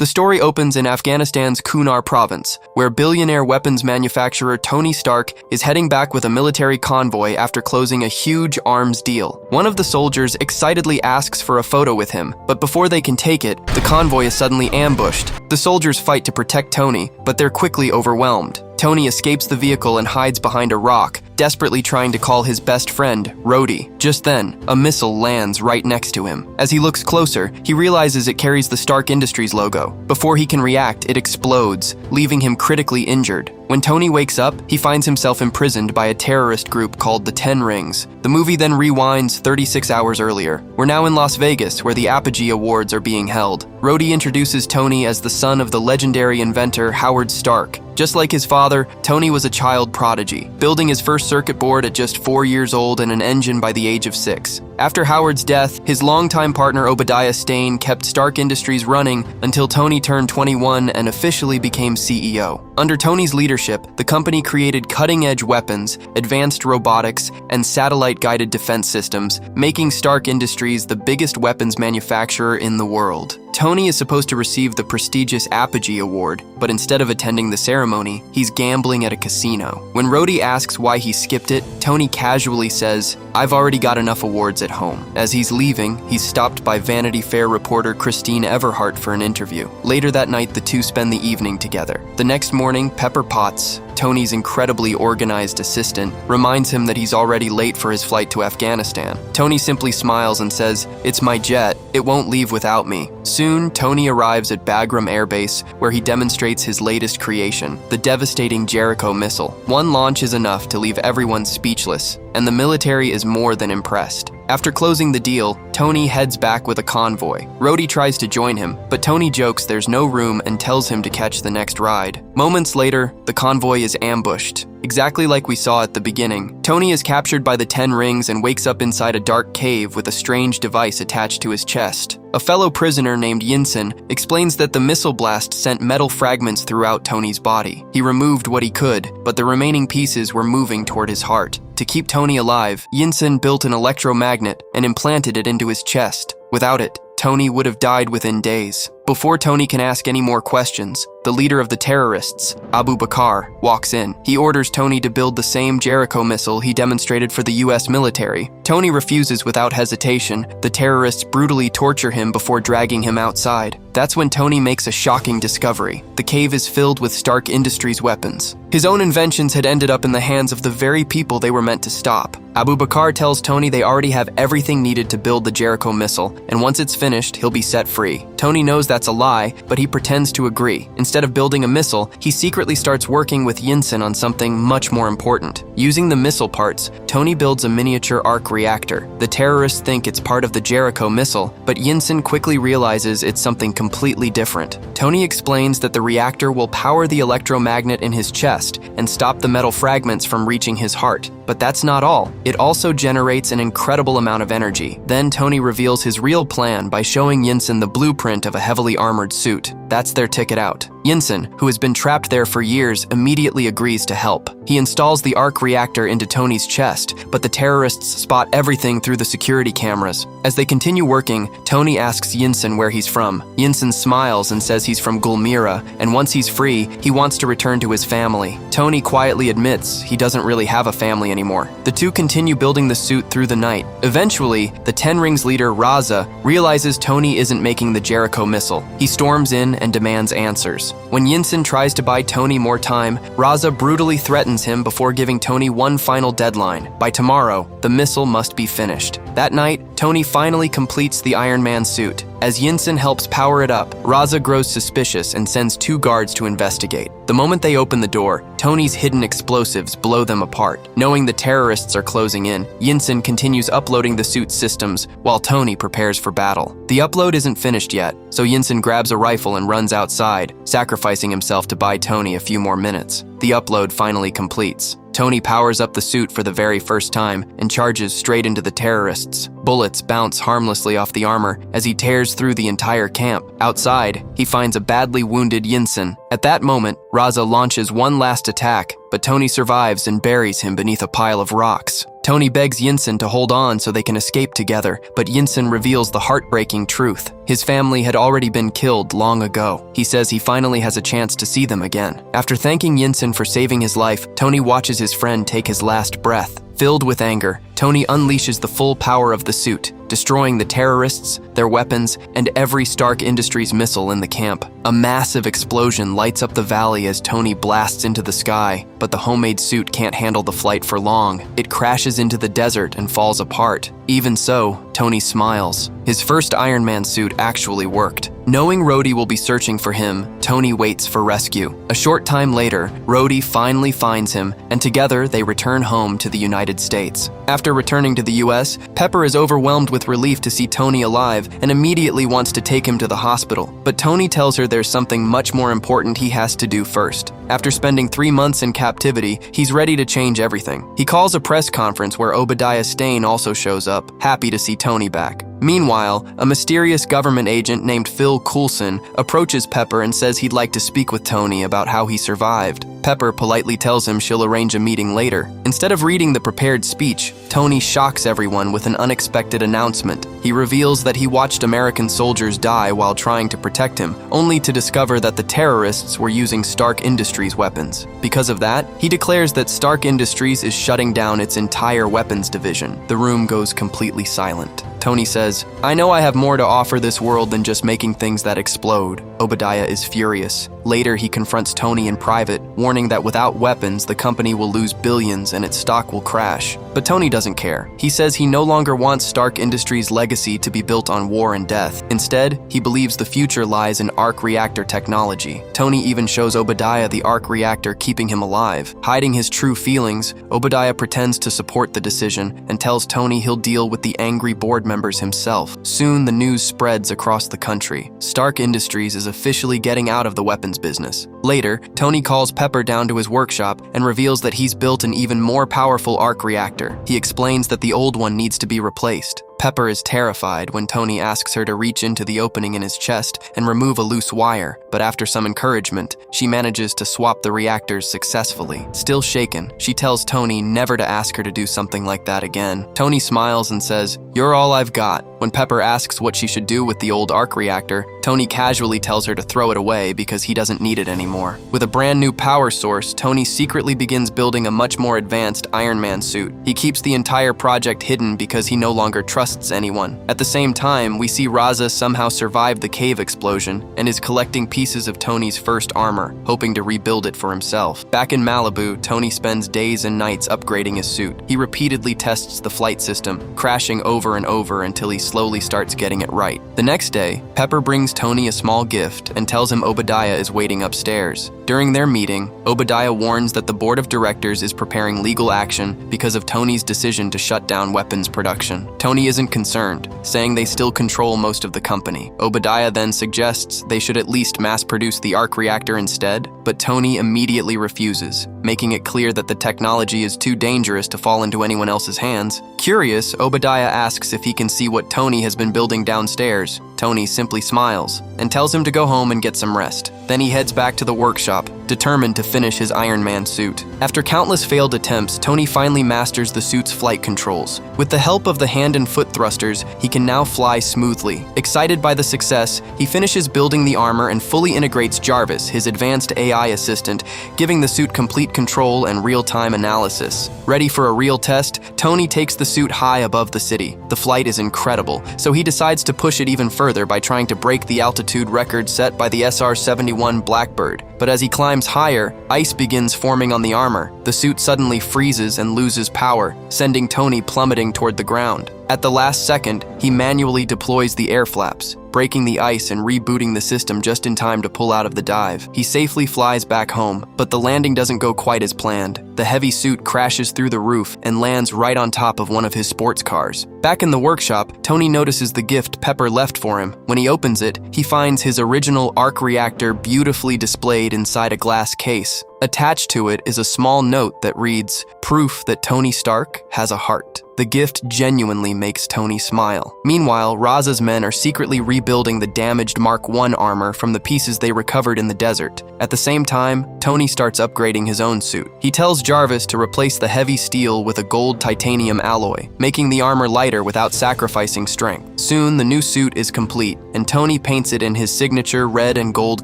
The story opens in Afghanistan's Kunar province, where billionaire weapons manufacturer Tony Stark is heading back with a military convoy after closing a huge arms deal. One of the soldiers excitedly asks for a photo with him, but before they can take it, the convoy is suddenly ambushed. The soldiers fight to protect Tony, but they're quickly overwhelmed. Tony escapes the vehicle and hides behind a rock, desperately trying to call his best friend, Rhodey. Just then, a missile lands right next to him. As he looks closer, he realizes it carries the Stark Industries logo. Before he can react, it explodes, leaving him critically injured. When Tony wakes up, he finds himself imprisoned by a terrorist group called the 10 Rings. The movie then rewinds 36 hours earlier. We're now in Las Vegas, where the Apogee Awards are being held. Rhodey introduces Tony as the son of the legendary inventor Howard Stark. Just like his father, Tony was a child prodigy, building his first circuit board at just 4 years old and an engine by the age of 6. After Howard's death, his longtime partner Obadiah Stane kept Stark Industries running until Tony turned 21 and officially became CEO. Under Tony's leadership, the company created cutting-edge weapons, advanced robotics, and satellite-guided defense systems, making Stark Industries the biggest weapons manufacturer in the world. Tony is supposed to receive the prestigious Apogee Award, but instead of attending the ceremony, he's gambling at a casino. When Rhodey asks why he skipped it, Tony casually says, "I've already got enough awards at home." As he's leaving, he's stopped by Vanity Fair reporter Christine Everhart for an interview. Later that night, the two spend the evening together. The next morning, Pepper Potts, Tony's incredibly organized assistant, reminds him that he's already late for his flight to Afghanistan. Tony simply smiles and says, "It's my jet. It won't leave without me." Soon, Tony arrives at Bagram Air Base, where he demonstrates his latest creation, the devastating Jericho missile. One launch is enough to leave everyone speechless, and the military is more than impressed. After closing the deal, Tony heads back with a convoy. Rhodey tries to join him, but Tony jokes there's no room and tells him to catch the next ride. Moments later, the convoy is ambushed. Exactly like we saw at the beginning, Tony is captured by the 10 Rings and wakes up inside a dark cave with a strange device attached to his chest. A fellow prisoner named Yinsen explains that the missile blast sent metal fragments throughout Tony's body. He removed what he could, but the remaining pieces were moving toward his heart. To keep Tony alive, Yinsen built an electromagnet and implanted it into his chest. Without it, Tony would have died within days. Before Tony can ask any more questions, the leader of the terrorists, Abu Bakr, walks in. He orders Tony to build the same Jericho missile he demonstrated for the US military. Tony refuses without hesitation. The terrorists brutally torture him before dragging him outside. That's when Tony makes a shocking discovery. The cave is filled with Stark Industries weapons. His own inventions had ended up in the hands of the very people they were meant to stop. Abu Bakr tells Tony they already have everything needed to build the Jericho missile, and once it's finished, he'll be set free. Tony knows that's a lie, but he pretends to agree. Instead of building a missile, he secretly starts working with Yinsen on something much more important. Using the missile parts, Tony builds a miniature arc reactor. The terrorists think it's part of the Jericho missile, but Yinsen quickly realizes it's something completely different. Tony explains that the reactor will power the electromagnet in his chest and stop the metal fragments from reaching his heart. But that's not all. It also generates an incredible amount of energy. Then Tony reveals his real plan by showing Yinsen the blueprint of a heavily armored suit. That's their ticket out. Yinsen, who has been trapped there for years, immediately agrees to help. He installs the arc reactor into Tony's chest, but the terrorists spot everything through the security cameras. As they continue working, Tony asks Yinsen where he's from. Yinsen smiles and says he's from Gulmira, and once he's free, he wants to return to his family. Tony quietly admits he doesn't really have a family anymore. The two continue building the suit through the night. Eventually, the 10 Rings leader, Raza, realizes Tony isn't making the Jericho missile. He storms in and demands answers. When Yinsen tries to buy Tony more time, Raza brutally threatens him before giving Tony one final deadline. By tomorrow, the missile must be finished. That night, Tony finally completes the Iron Man suit. As Yinsen helps power it up, Raza grows suspicious and sends 2 guards to investigate. The moment they open the door, Tony's hidden explosives blow them apart. Knowing the terrorists are closing in, Yinsen continues uploading the suit's systems while Tony prepares for battle. The upload isn't finished yet, so Yinsen grabs a rifle and runs outside, sacrificing himself to buy Tony a few more minutes. The upload finally completes. Tony powers up the suit for the very first time and charges straight into the terrorists. Bullets bounce harmlessly off the armor as he tears through the entire camp. Outside, he finds a badly wounded Yinsen. At that moment, Raza launches one last attack, but Tony survives and buries him beneath a pile of rocks. Tony begs Yinsen to hold on so they can escape together, but Yinsen reveals the heartbreaking truth. His family had already been killed long ago. He says he finally has a chance to see them again. After thanking Yinsen for saving his life, Tony watches his friend take his last breath. Filled with anger, Tony unleashes the full power of the suit, destroying the terrorists, their weapons, and every Stark Industries missile in the camp. A massive explosion lights up the valley as Tony blasts into the sky, but the homemade suit can't handle the flight for long. It crashes into the desert and falls apart. Even so, Tony smiles. His first Iron Man suit actually worked. Knowing Rhodey will be searching for him, Tony waits for rescue. A short time later, Rhodey finally finds him, and together they return home to the United States. After returning to the US, Pepper is overwhelmed with relief to see Tony alive and immediately wants to take him to the hospital. But Tony tells her there's something much more important he has to do first. After spending 3 months in captivity, he's ready to change everything. He calls a press conference where Obadiah Stane also shows up, happy to see Tony back. Meanwhile, a mysterious government agent named Phil Coulson approaches Pepper and says he'd like to speak with Tony about how he survived. Pepper politely tells him she'll arrange a meeting later. Instead of reading the prepared speech, Tony shocks everyone with an unexpected announcement. He reveals that he watched American soldiers die while trying to protect him, only to discover that the terrorists were using Stark Industries weapons. Because of that, he declares that Stark Industries is shutting down its entire weapons division. The room goes completely silent. Tony says, "I know I have more to offer this world than just making things that explode." Obadiah is furious. Later, he confronts Tony in private, warning that without weapons, the company will lose billions and its stock will crash. But Tony doesn't care. He says he no longer wants Stark Industries' legacy to be built on war and death. Instead, he believes the future lies in arc reactor technology. Tony even shows Obadiah the arc reactor keeping him alive. Hiding his true feelings, Obadiah pretends to support the decision and tells Tony he'll deal with the angry board members himself. Soon, the news spreads across the country. Stark Industries is officially getting out of the weapons business. Later, Tony calls Pepper down to his workshop and reveals that he's built an even more powerful arc reactor. He explains that the old one needs to be replaced. Pepper is terrified when Tony asks her to reach into the opening in his chest and remove a loose wire, but after some encouragement, she manages to swap the reactors successfully. Still shaken, she tells Tony never to ask her to do something like that again. Tony smiles and says, "You're all I've got." When Pepper asks what she should do with the old arc reactor, Tony casually tells her to throw it away because he doesn't need it anymore. With a brand new power source, Tony secretly begins building a much more advanced Iron Man suit. He keeps the entire project hidden because he no longer trusts anyone. At the same time, we see Raza somehow survived the cave explosion and is collecting pieces of Tony's first armor, hoping to rebuild it for himself. Back in Malibu, Tony spends days and nights upgrading his suit. He repeatedly tests the flight system, crashing over and over until he slowly starts getting it right. The next day, Pepper brings Tony a small gift and tells him Obadiah is waiting upstairs. During their meeting, Obadiah warns that the board of directors is preparing legal action because of Tony's decision to shut down weapons production. Tony isn't concerned, saying they still control most of the company. Obadiah then suggests they should at least mass-produce the arc reactor instead, but Tony immediately refuses, making it clear that the technology is too dangerous to fall into anyone else's hands. Curious, Obadiah asks if he can see what Tony has been building downstairs. Tony simply smiles and tells him to go home and get some rest. Then he heads back to the workshop, determined to finish his Iron Man suit. After countless failed attempts, Tony finally masters the suit's flight controls. With the help of the hand and foot thrusters, he can now fly smoothly. Excited by the success, he finishes building the armor and fully integrates Jarvis, his advanced AI assistant, giving the suit complete control and real-time analysis. Ready for a real test, Tony takes the suit high above the city. The flight is incredible, so he decides to push it even further by trying to break the altitude record set by the SR-71 Blackbird. But as he climbs higher, ice begins forming on the armor. The suit suddenly freezes and loses power, sending Tony plummeting toward the ground. At the last second, he manually deploys the air flaps, breaking the ice and rebooting the system just in time to pull out of the dive. He safely flies back home, but the landing doesn't go quite as planned. The heavy suit crashes through the roof and lands right on top of one of his sports cars. Back in the workshop, Tony notices the gift Pepper left for him. When he opens it, he finds his original arc reactor beautifully displayed inside a glass case. Attached to it is a small note that reads, "Proof that Tony Stark has a heart." The gift genuinely makes Tony smile. Meanwhile, Raza's men are secretly rebuilding the damaged Mark I armor from the pieces they recovered in the desert. At the same time, Tony starts upgrading his own suit. He tells Jarvis to replace the heavy steel with a gold titanium alloy, making the armor lighter without sacrificing strength. Soon, the new suit is complete, and Tony paints it in his signature red and gold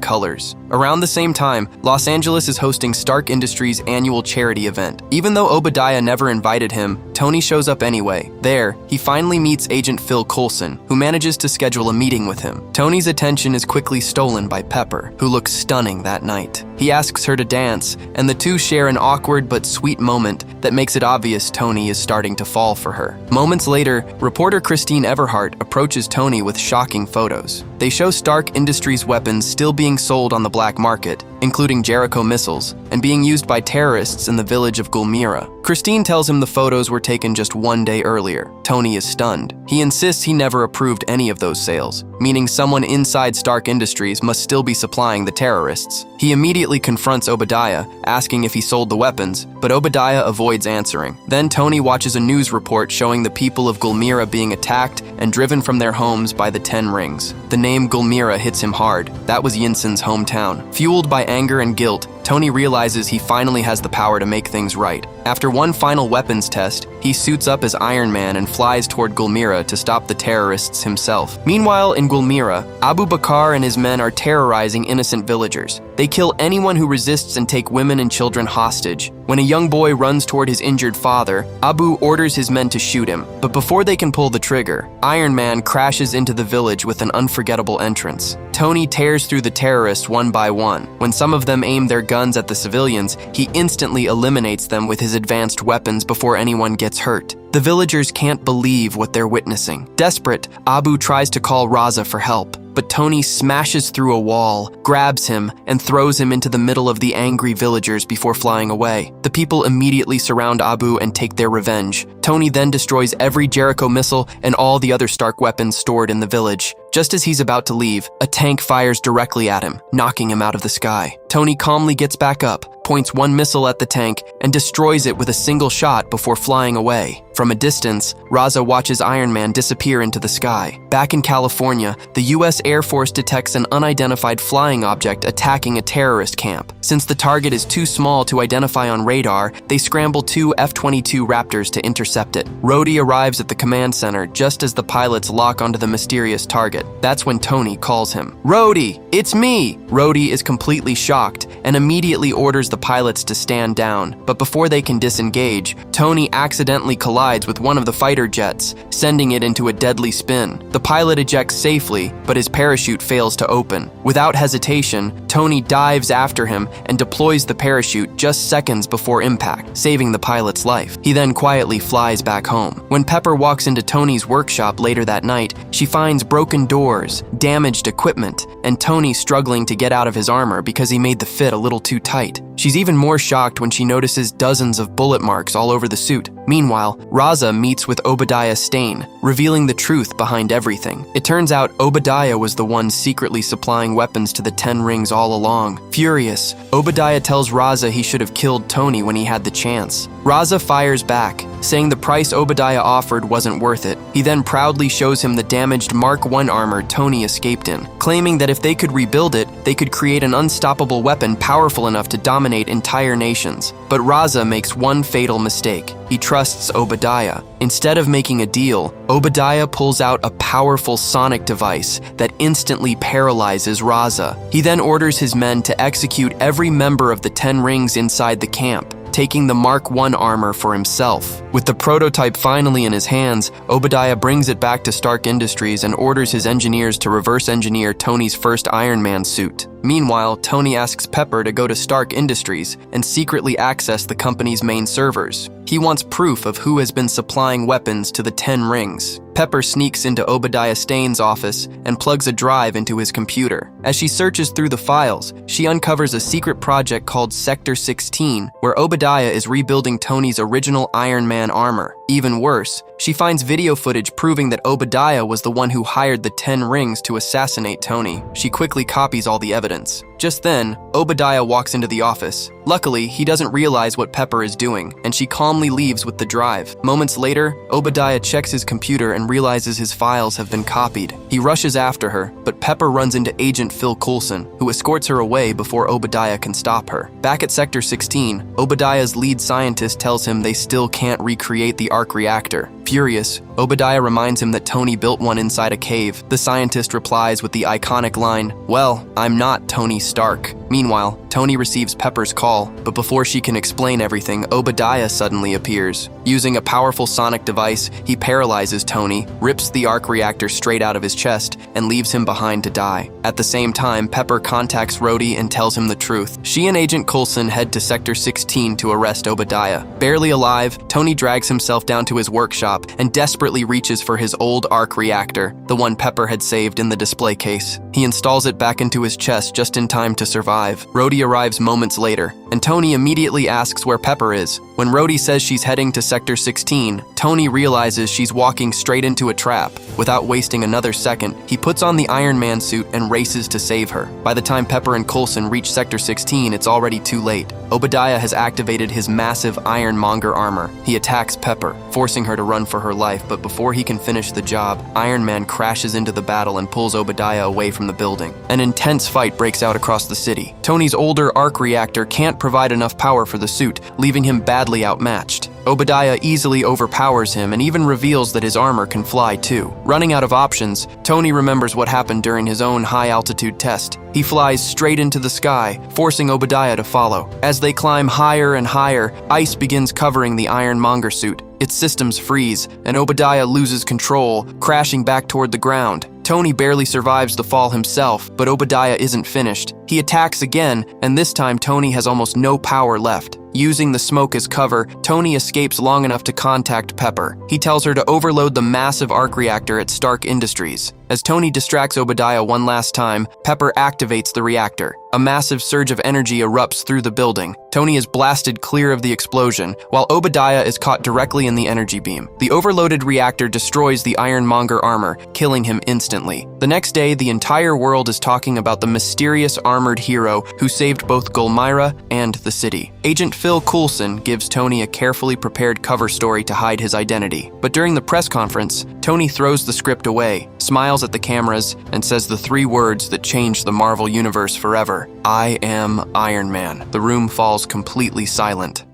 colors. Around the same time, Los Angeles is hosting Stark Industries' annual charity event. Even though Obadiah never invited him, Tony shows up anyway. There, he finally meets Agent Phil Coulson, who manages to schedule a meeting with him. Tony's attention is quickly stolen by Pepper, who looks stunning that night. He asks her to dance, and the two share an awkward but sweet moment that makes it obvious Tony is starting to fall for her. Moments later, reporter Christine Everhart approaches Tony with shocking photos. They show Stark Industries weapons still being sold on the black market, including Jericho missiles, and being used by terrorists in the village of Gulmira. Christine tells him the photos were taken just one day earlier. Tony is stunned. He insists he never approved any of those sales, meaning someone inside Stark Industries must still be supplying the terrorists. He immediately confronts Obadiah, asking if he sold the weapons, but Obadiah avoids answering. Then Tony watches a news report showing the people of Gulmira being attacked and driven from their homes by the 10 Rings. The name Gulmira hits him hard. That was Yinsen's hometown. Fueled by anger and guilt, Tony realizes he finally has the power to make things right. After one final weapons test, he suits up as Iron Man and flies toward Gulmira to stop the terrorists himself. Meanwhile, in Gulmira, Abu Bakr and his men are terrorizing innocent villagers. They kill anyone who resists and take women and children hostage. When a young boy runs toward his injured father, Abu orders his men to shoot him. But before they can pull the trigger, Iron Man crashes into the village with an unforgettable entrance. Tony tears through the terrorists one by one. When some of them aim their guns at the civilians, he instantly eliminates them with his advanced weapons before anyone gets hurt. The villagers can't believe what they're witnessing. Desperate, Abu tries to call Raza for help, but Tony smashes through a wall, grabs him, and throws him into the middle of the angry villagers before flying away. The people immediately surround Abu and take their revenge. Tony then destroys every Jericho missile and all the other Stark weapons stored in the village. Just as he's about to leave, a tank fires directly at him, knocking him out of the sky. Tony calmly gets back up, points one missile at the tank, and destroys it with a single shot before flying away. From a distance, Raza watches Iron Man disappear into the sky. Back in California, the U.S. Air Force detects an unidentified flying object attacking a terrorist camp. Since the target is too small to identify on radar, they scramble 2 F-22 Raptors to intercept it. Rhodey arrives at the command center just as the pilots lock onto the mysterious target. That's when Tony calls him. "Rhodey, it's me!" Rhodey is completely shocked and immediately orders the pilots to stand down. But before they can disengage, Tony accidentally collides with one of the fighter jets, sending it into a deadly spin. The pilot ejects safely, but his parachute fails to open. Without hesitation, Tony dives after him and deploys the parachute just seconds before impact, saving the pilot's life. He then quietly flies back home. When Pepper walks into Tony's workshop later that night, she finds broken doors, damaged equipment, and Tony struggling to get out of his armor because he made the fit a little too tight. She's even more shocked when she notices dozens of bullet marks all over the suit. Meanwhile, Raza meets with Obadiah Stane, revealing the truth behind everything. It turns out Obadiah was the one secretly supplying weapons to the 10 Rings all along. Furious, Obadiah tells Raza he should have killed Tony when he had the chance. Raza fires back, saying the price Obadiah offered wasn't worth it. He then proudly shows him the damaged Mark I armor Tony escaped in, claiming that if they could rebuild it, they could create an unstoppable weapon powerful enough to dominate entire nations. But Raza makes one fatal mistake. He trusts Obadiah. Instead of making a deal, Obadiah pulls out a powerful sonic device that instantly paralyzes Raza. He then orders his men to execute every member of the 10 Rings inside the camp, taking the Mark I armor for himself. With the prototype finally in his hands, Obadiah brings it back to Stark Industries and orders his engineers to reverse engineer Tony's first Iron Man suit. Meanwhile, Tony asks Pepper to go to Stark Industries and secretly access the company's main servers. He wants proof of who has been supplying weapons to the 10 Rings. Pepper sneaks into Obadiah Stane's office and plugs a drive into his computer. As she searches through the files, she uncovers a secret project called Sector 16, where Obadiah is rebuilding Tony's original Iron Man armor. Even worse, she finds video footage proving that Obadiah was the one who hired the 10 rings to assassinate Tony. She quickly copies all the evidence. Just then, Obadiah walks into the office. Luckily, he doesn't realize what Pepper is doing, and she calmly leaves with the drive. Moments later, Obadiah checks his computer and realizes his files have been copied. He rushes after her, but Pepper runs into Agent Phil Coulson, who escorts her away before Obadiah can stop her. Back at Sector 16, Obadiah's lead scientist tells him they still can't recreate the arc reactor. Furious, Obadiah reminds him that Tony built one inside a cave. The scientist replies with the iconic line, "Well, I'm not Tony Stark." Meanwhile, Tony receives Pepper's call, but before she can explain everything, Obadiah suddenly appears. Using a powerful sonic device, he paralyzes Tony, rips the arc reactor straight out of his chest, and leaves him behind to die. At the same time, Pepper contacts Rhodey and tells him the truth. She and Agent Coulson head to Sector 16 to arrest Obadiah. Barely alive, Tony drags himself down to his workshop and desperately reaches for his old arc reactor, the one Pepper had saved in the display case. He installs it back into his chest just in time to survive. Rhodey arrives moments later, and Tony immediately asks where Pepper is. When Rhodey says she's heading to Sector 16, Tony realizes she's walking straight into a trap. Without wasting another second, he puts on the Iron Man suit and races to save her. By the time Pepper and Coulson reach Sector 16, it's already too late. Obadiah has activated his massive Ironmonger armor. He attacks Pepper, forcing her to run for her life, but before he can finish the job, Iron Man crashes into the battle and pulls Obadiah away from the building. An intense fight breaks out across the city. Tony's older arc reactor can't provide enough power for the suit, leaving him badly outmatched. Obadiah easily overpowers him and even reveals that his armor can fly too. Running out of options, Tony remembers what happened during his own high-altitude test. He flies straight into the sky, forcing Obadiah to follow. As they climb higher and higher, ice begins covering the Ironmonger suit. Its systems freeze, and Obadiah loses control, crashing back toward the ground. Tony barely survives the fall himself, but Obadiah isn't finished. He attacks again, and this time Tony has almost no power left. Using the smoke as cover, Tony escapes long enough to contact Pepper. He tells her to overload the massive arc reactor at Stark Industries. As Tony distracts Obadiah one last time, Pepper activates the reactor. A massive surge of energy erupts through the building. Tony is blasted clear of the explosion, while Obadiah is caught directly in the energy beam. The overloaded reactor destroys the Ironmonger armor, killing him instantly. The next day, the entire world is talking about the mysterious armored hero who saved both Gulmira and the city. Agent Phil Coulson gives Tony a carefully prepared cover story to hide his identity. But during the press conference, Tony throws the script away, smiles at the cameras, and says the 3 words that changed the Marvel Universe forever: "I am Iron Man." The room falls completely silent.